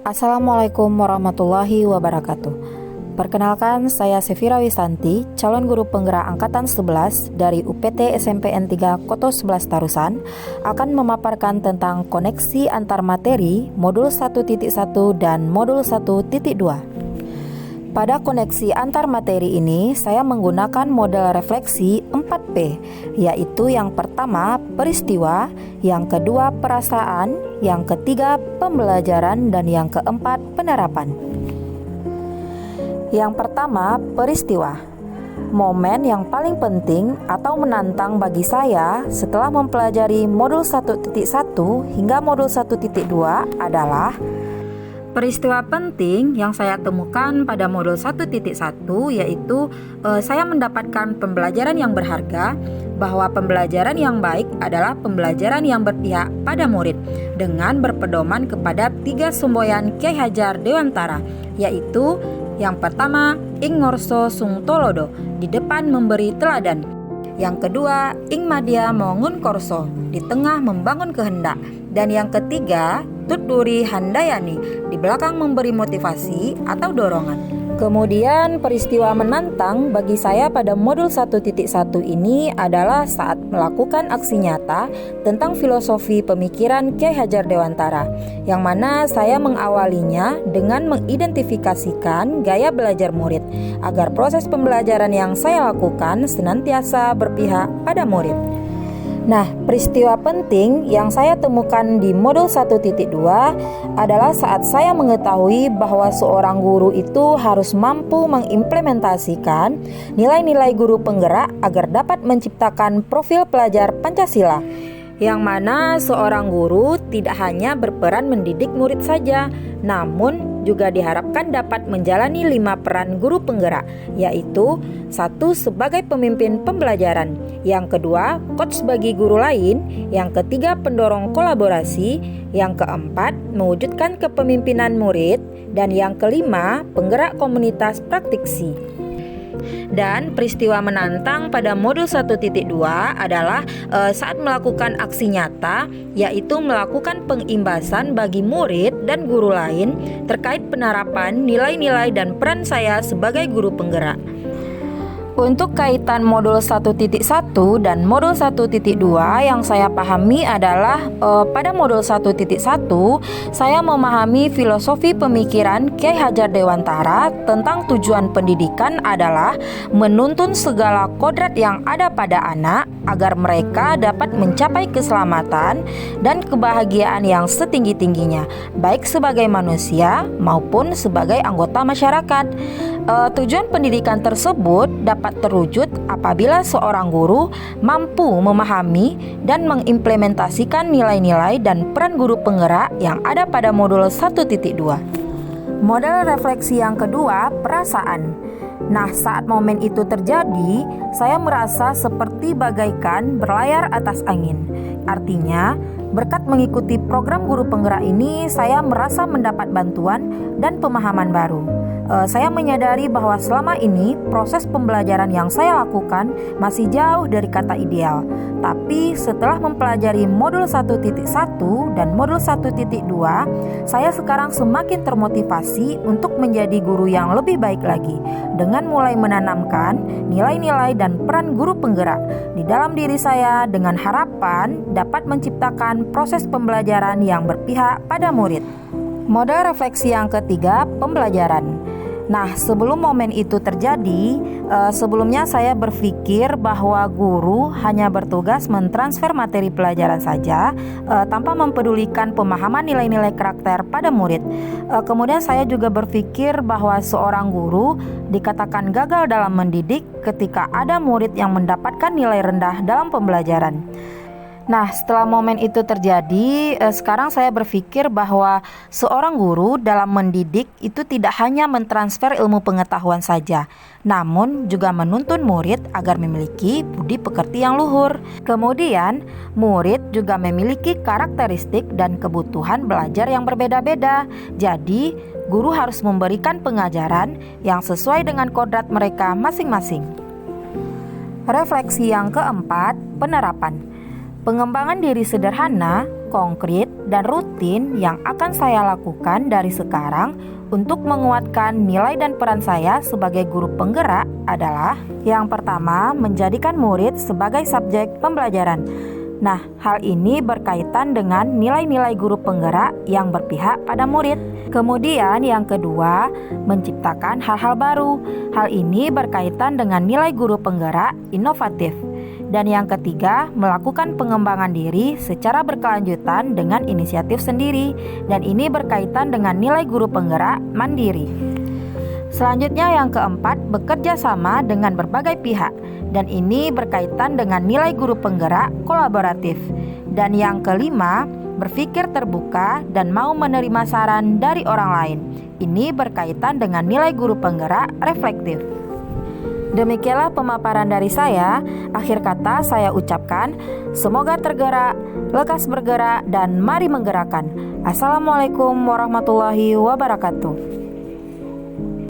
Assalamualaikum warahmatullahi wabarakatuh. Perkenalkan, saya Sefira Wisanti, calon guru penggerak angkatan 11 dari UPT SMPN 3 Koto 11 Tarusan, akan memaparkan tentang koneksi antar materi modul 1.1 dan modul 1.2. Pada koneksi antar materi ini, saya menggunakan model refleksi 4P, yaitu yang pertama peristiwa, yang kedua perasaan, yang ketiga pembelajaran, dan yang keempat penerapan. Yang pertama, peristiwa. Momen yang paling penting atau menantang bagi saya setelah mempelajari modul 1.1 hingga modul 1.2 adalah peristiwa penting yang saya temukan pada modul 1.1, yaitu saya mendapatkan pembelajaran yang berharga, bahwa pembelajaran yang baik adalah pembelajaran yang berpihak pada murid dengan berpedoman kepada 3 semboyan Kyai Hajar Dewantara, yaitu yang pertama, ing ngorso sung tolodo, di depan memberi teladan. Yang kedua, ing madya mongun korso, di tengah membangun kehendak. Dan yang ketiga, tutduri handayani, di belakang memberi motivasi atau dorongan. Kemudian peristiwa menantang bagi saya pada modul 1.1 ini adalah saat melakukan aksi nyata tentang filosofi pemikiran Kyai Hajar Dewantara, yang mana saya mengawalinya dengan mengidentifikasikan gaya belajar murid agar proses pembelajaran yang saya lakukan senantiasa berpihak pada murid. Nah, peristiwa penting yang saya temukan di modul 1.2 adalah saat saya mengetahui bahwa seorang guru itu harus mampu mengimplementasikan nilai-nilai guru penggerak agar dapat menciptakan profil pelajar Pancasila, yang mana seorang guru tidak hanya berperan mendidik murid saja, namun juga diharapkan dapat menjalani 5 peran guru penggerak, yaitu 1. Sebagai pemimpin pembelajaran, yang kedua coach bagi guru lain, yang ketiga pendorong kolaborasi, yang keempat mewujudkan kepemimpinan murid, dan yang kelima penggerak komunitas praktisi. Dan peristiwa menantang pada modul 1.2 adalah saat melakukan aksi nyata, yaitu melakukan pengimbasan bagi murid dan guru lain terkait penerapan nilai-nilai dan peran saya sebagai guru penggerak. Untuk kaitan modul 1.1 dan modul 1.2 yang saya pahami adalah pada modul 1.1 saya memahami filosofi pemikiran Kyai Hajar Dewantara tentang tujuan pendidikan adalah menuntun segala kodrat yang ada pada anak agar mereka dapat mencapai keselamatan dan kebahagiaan yang setinggi-tingginya, baik sebagai manusia maupun sebagai anggota masyarakat. Tujuan pendidikan tersebut dapat terwujud apabila seorang guru mampu memahami dan mengimplementasikan nilai-nilai dan peran guru penggerak yang ada pada modul 1.2. Model refleksi yang kedua, perasaan. Nah, saat momen itu terjadi, saya merasa seperti bagaikan berlayar atas angin. Artinya, berkat mengikuti program guru penggerak ini, saya merasa mendapat bantuan dan pemahaman baru. Saya menyadari bahwa selama ini proses pembelajaran yang saya lakukan masih jauh dari kata ideal. Tapi setelah mempelajari modul 1.1 dan modul 1.2, saya sekarang semakin termotivasi untuk menjadi guru yang lebih baik lagi dengan mulai menanamkan nilai-nilai dan peran guru penggerak di dalam diri saya dengan harapan dapat menciptakan proses pembelajaran yang berpihak pada murid. Model refleksi yang ketiga, pembelajaran. Nah, sebelum momen itu terjadi, sebelumnya saya berpikir bahwa guru hanya bertugas mentransfer materi pelajaran saja tanpa mempedulikan pemahaman nilai-nilai karakter pada murid. Kemudian saya juga berpikir bahwa seorang guru dikatakan gagal dalam mendidik ketika ada murid yang mendapatkan nilai rendah dalam pembelajaran. Nah, setelah momen itu terjadi, sekarang saya berpikir bahwa seorang guru dalam mendidik itu tidak hanya mentransfer ilmu pengetahuan saja, namun juga menuntun murid agar memiliki budi pekerti yang luhur. Kemudian, murid juga memiliki karakteristik dan kebutuhan belajar yang berbeda-beda. Jadi, guru harus memberikan pengajaran yang sesuai dengan kodrat mereka masing-masing. Refleksi yang keempat, penerapan. Pengembangan diri sederhana, konkret, dan rutin yang akan saya lakukan dari sekarang untuk menguatkan nilai dan peran saya sebagai guru penggerak adalah: yang pertama, menjadikan murid sebagai subjek pembelajaran. Nah, hal ini berkaitan dengan nilai-nilai guru penggerak yang berpihak pada murid. Kemudian yang kedua, menciptakan hal-hal baru. Hal ini berkaitan dengan nilai guru penggerak inovatif. Dan yang ketiga, melakukan pengembangan diri secara berkelanjutan dengan inisiatif sendiri. Dan ini berkaitan dengan nilai guru penggerak mandiri. Selanjutnya yang keempat, bekerja sama dengan berbagai pihak. Dan ini berkaitan dengan nilai guru penggerak kolaboratif. Dan yang kelima, berpikir terbuka dan mau menerima saran dari orang lain. Ini berkaitan dengan nilai guru penggerak reflektif. Demikianlah pemaparan dari saya. Akhir kata saya ucapkan, semoga tergerak, lekas bergerak, dan mari menggerakkan. Assalamualaikum warahmatullahi wabarakatuh.